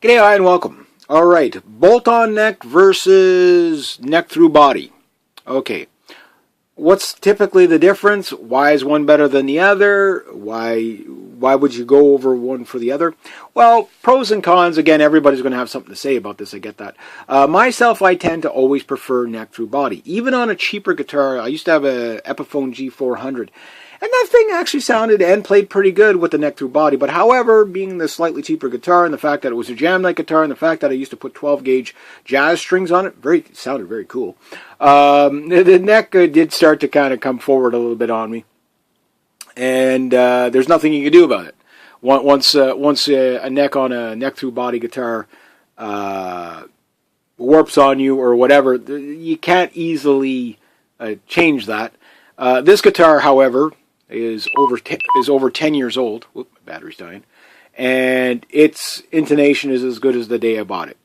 G'day, hi, and welcome. Alright, bolt-on neck versus neck through body. Okay, what's typically the difference? Why is one better than the other? Why would you go over one for the other? Well, pros and cons, again, everybody's going to have something to say about this, I get that. Myself, I tend to always prefer neck through body. Even on a cheaper guitar, I used to have a Epiphone G400, and that thing actually sounded and played pretty good with the neck through body. But however, being the slightly cheaper guitar and the fact that it was a jam night guitar and the fact that I used to put 12-gauge jazz strings on it, sounded very cool. The neck did start to kind of come forward a little bit on me. And there's nothing you can do about it. Once a neck on a neck through body guitar warps on you or whatever, you can't easily change that. This guitar, however, is over 10 years old. Whoop, my battery's dying. And its intonation is as good as the day I bought it.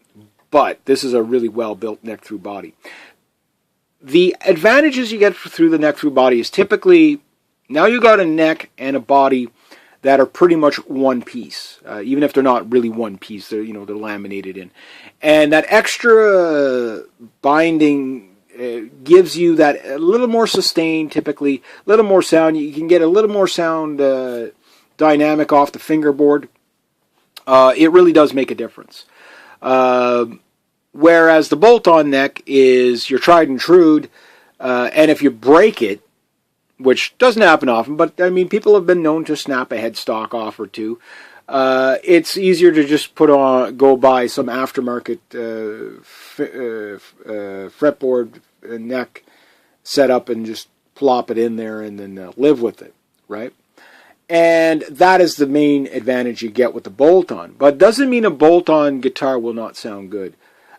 But this is a really well-built neck through body. The advantages you get through the neck through body is typically, now you got a neck and a body that are pretty much one piece. Even if they're not really one piece, they're laminated in. And that extra binding gives you that a little more sustain, typically, a little more sound. You can get a little more sound dynamic off the fingerboard. It really does make a difference. Whereas the bolt-on neck is your tried and true, and if you break it, which doesn't happen often, but I mean, people have been known to snap a headstock off or two. It's easier to just go buy some aftermarket fretboard neck setup and just plop it in there and then live with it, right? And that is the main advantage you get with the bolt-on. But doesn't mean a bolt-on guitar will not sound good.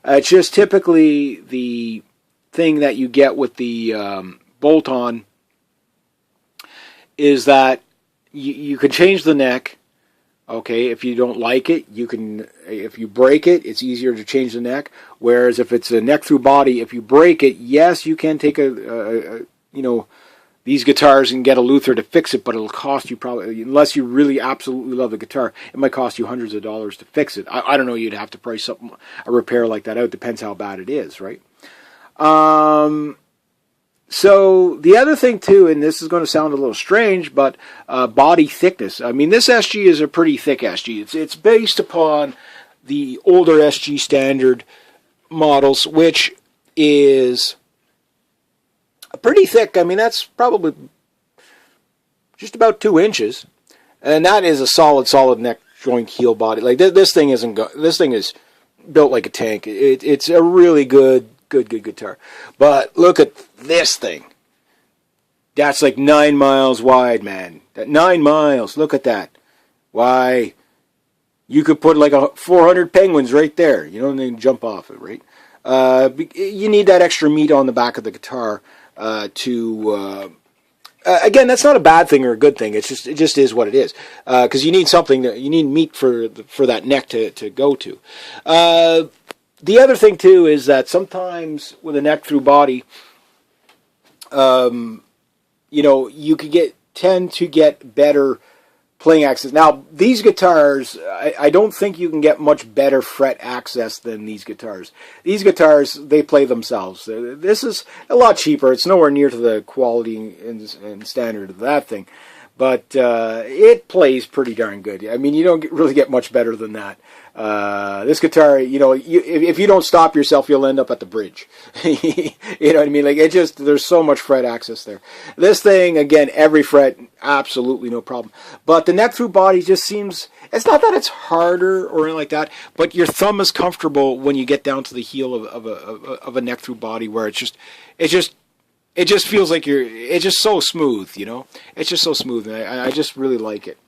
It's just typically the thing that you get with the bolt-on is that you can change the neck. Okay, if you don't like it, if you break it, it's easier to change the neck. Whereas if it's a neck through body, if you break it, yes, you can take these guitars and get a luthier to fix it, but it'll cost you probably, unless you really absolutely love the guitar, it might cost you hundreds of dollars to fix it. I don't know, you'd have to price a repair like that out. Depends how bad it is, right? So the other thing too, and this is going to sound a little strange, but body thickness. I mean, this SG is a pretty thick SG. It's based upon the older SG standard models, which is pretty thick. I mean, that's probably just about 2 inches, and that is a solid neck joint heel body. Like this thing is built like a tank. It's a really good guitar. But look at this thing. That's like 9 miles wide, man. That 9 miles. Look at that. Why, you could put like 400 penguins right there, and then jump off it, right? You need that extra meat on the back of the guitar again, that's not a bad thing or a good thing. It just is what it is. Because you need you need meat for that neck to go to. The other thing too is that sometimes with a neck through body, you could tend to get better playing access. Now, these guitars, I don't think you can get much better fret access than these guitars. These guitars, they play themselves. This is a lot cheaper. It's nowhere near to the quality and standard of that thing. But it plays pretty darn good. I mean, you don't really get much better than that. This guitar, if you don't stop yourself, you'll end up at the bridge. You know what I mean? Like, there's so much fret access there. This thing, again, every fret, absolutely no problem. But the neck through body just seems, it's not that it's harder or anything like that, but your thumb is comfortable when you get down to the heel of a neck through body, where it just feels like it's just so smooth, It's just so smooth, and I just really like it.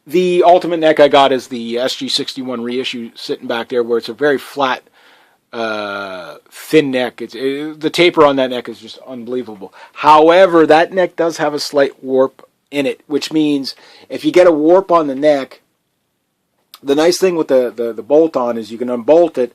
The ultimate neck I got is the SG61 reissue sitting back there, where it's a very flat, thin neck. The taper on that neck is just unbelievable. However, that neck does have a slight warp in it, which means if you get a warp on the neck, the nice thing with the bolt-on is you can unbolt it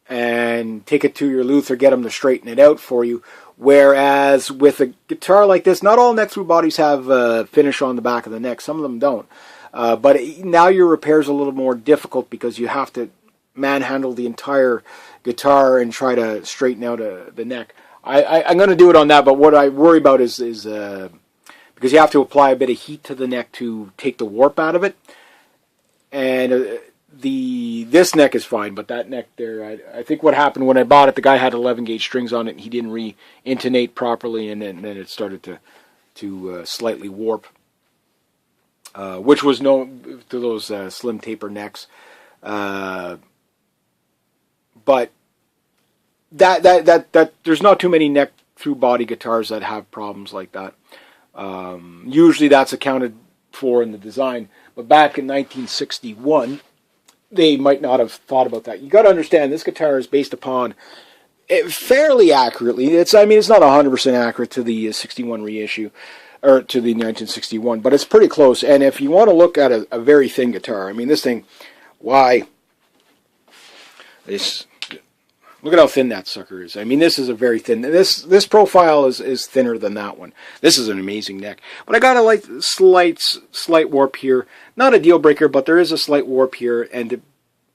and take it to your luthier, get them to straighten it out for you. Whereas with a guitar like this, not all neck through bodies have a finish on the back of the neck. Some of them don't. Now your repair is a little more difficult because you have to manhandle the entire guitar and try to straighten out the neck. I'm going to do it on that, but what I worry about is because you have to apply a bit of heat to the neck to take the warp out of it. And this neck is fine, but that neck there, I think what happened when I bought it, the guy had 11 gauge strings on it, and he didn't re-intonate properly, and then it started to slightly warp, which was known to those slim taper necks. But that there's not too many neck through body guitars that have problems like that. Usually that's accounted for in the design, but back in 1961, they might not have thought about that. You got to understand, this guitar is based upon fairly accurately. It's not 100% accurate to the 61 reissue or to the 1961, but it's pretty close. And if you want to look at a very thin guitar, I mean, this thing, why? Look at how thin that sucker is. I mean, this is a very thin. This profile is thinner than that one. This is an amazing neck. But I got a slight warp here. Not a deal breaker, but there is a slight warp here. And to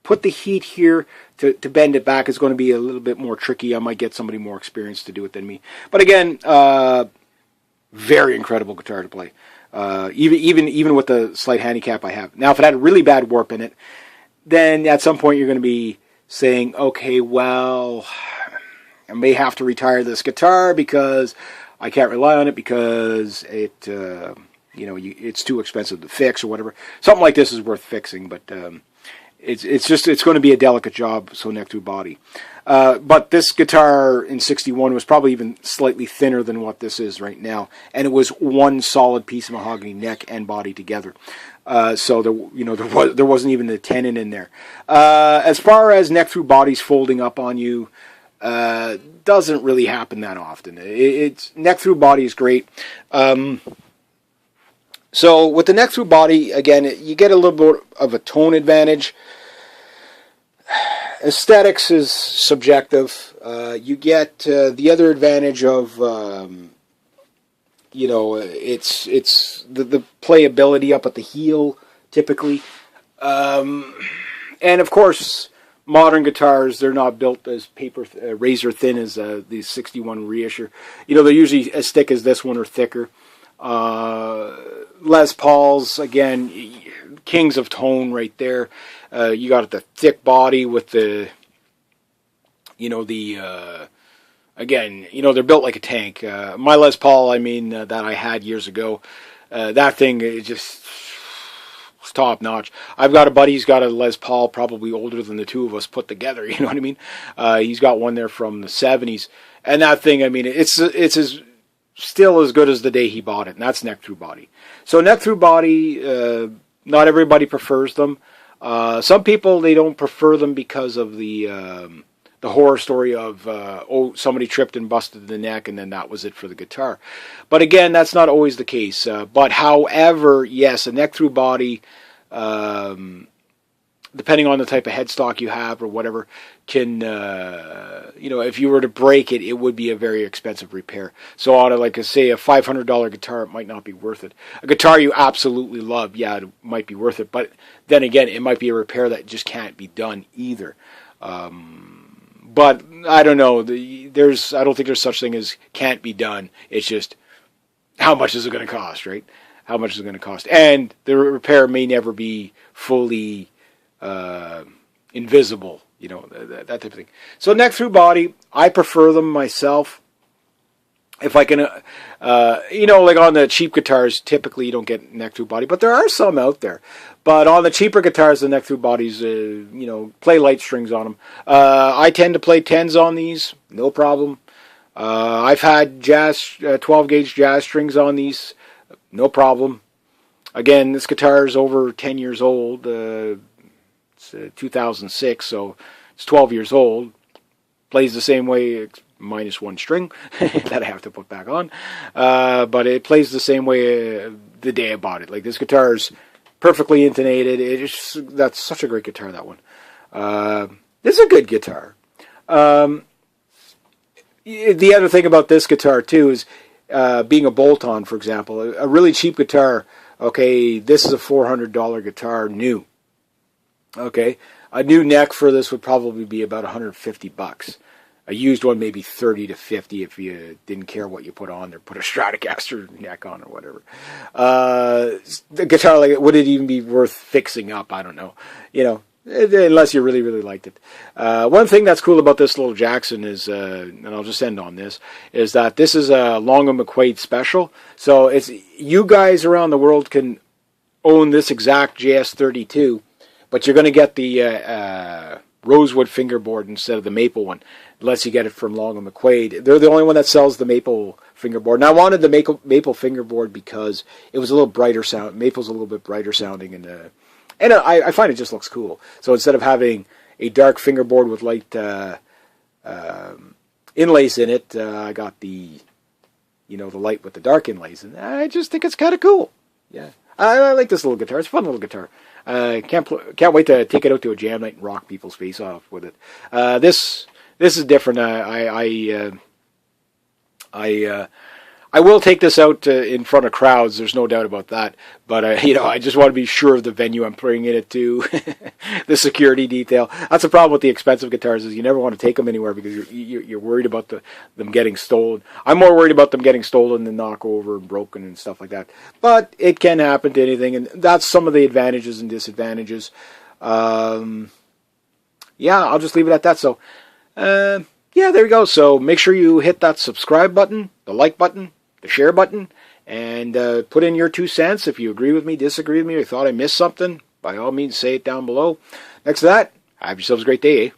put the heat here to bend it back is going to be a little bit more tricky. I might get somebody more experienced to do it than me. But again, very incredible guitar to play. Even with the slight handicap I have. Now, if it had a really bad warp in it, then at some point you're going to be saying, okay, well, I may have to retire this guitar because I can't rely on it because it's too expensive to fix or whatever. Something like this is worth fixing, but it's going to be a delicate job, so neck through body. But this guitar in 61 was probably even slightly thinner than what this is right now, and it was one solid piece of mahogany neck and body together. So there wasn't even a tenon in there. As far as neck through bodies folding up on you, doesn't really happen that often. It's neck through body is great. So with the neck through body, again, you get a little bit of a tone advantage. Aesthetics is subjective. You get the other advantage of it's the playability up at the heel typically, and of course modern guitars, they're not built as razor thin as the 61 reissue. They're usually as thick as this one or thicker. Les Pauls, again, kings of tone right there. You got the thick body with the again, they're built like a tank. My Les Paul, that I had years ago, that thing is just top notch. I've got a buddy who's got a Les Paul probably older than the two of us put together. You know what I mean? He's got one there from the 70s, and that thing, it's still as good as the day he bought it, and that's neck through body. So neck through body, not everybody prefers them. Some people, they don't prefer them because of the horror story of, somebody tripped and busted the neck, and then that was it for the guitar. But again, that's not always the case. But however, yes, a neck through body, depending on the type of headstock you have or whatever, can, if you were to break it, it would be a very expensive repair. So on a $500 guitar, it might not be worth it. A guitar you absolutely love, yeah, it might be worth it. But then again, it might be a repair that just can't be done either. But I don't know. I don't think there's such thing as can't be done. It's just how much is it going to cost, right? How much is it going to cost? And the repair may never be fully invisible, that type of thing. So neck through body, I prefer them myself. If I can, like on the cheap guitars, typically you don't get neck through body, but there are some out there. But on the cheaper guitars, the neck through bodies, play light strings on them. I tend to play 10s on these, no problem. I've had 12 gauge jazz strings on these, no problem. Again, this guitar is over 10 years old. It's 2006, so it's 12 years old. Plays the same way, minus one string that I have to put back on. But it plays the same way the day I bought it. Like, this guitar is perfectly intonated. That's such a great guitar, that one. This is a good guitar. The other thing about this guitar, too, is being a bolt-on, for example. A really cheap guitar, Okay, this is a $400 guitar, new. Okay, a new neck for this would probably be about $150. A used one maybe 30 to 50 if you didn't care what you put on there, put a Stratocaster neck on or whatever. The guitar, like, would it even be worth fixing up? I don't know. You know, unless you really, really liked it. One thing that's cool about this little Jackson is, and I'll just end on this, is that this is a Long & McQuade special. So it's, you guys around the world can own this exact JS32, but you're going to get the rosewood fingerboard instead of the maple one, unless you get it from Long & McQuade. They're the only one that sells the maple fingerboard. And I wanted the maple fingerboard because it was a little brighter sound. Maple's a little bit brighter sounding, and I find it just looks cool. So instead of having a dark fingerboard with light inlays in it, I got the light with the dark inlays, and I just think it's kind of cool. Yeah, I like this little guitar. It's a fun little guitar. Can't wait to take it out to a jam night and rock people's face off with it. This is different. I will take this out in front of crowds. There's no doubt about that. But I just want to be sure of the venue I'm bringing it to, the security detail. That's the problem with the expensive guitars, is you never want to take them anywhere because you're worried about them getting stolen. I'm more worried about them getting stolen than knocked over and broken and stuff like that. But it can happen to anything, and that's some of the advantages and disadvantages. Yeah, I'll just leave it at that. So, yeah, there you go. So make sure you hit that subscribe button, the like button, the share button, and put in your 2 cents. If you agree with me, disagree with me, or thought I missed something, by all means say it down below. Next to that, have yourselves a great day, eh?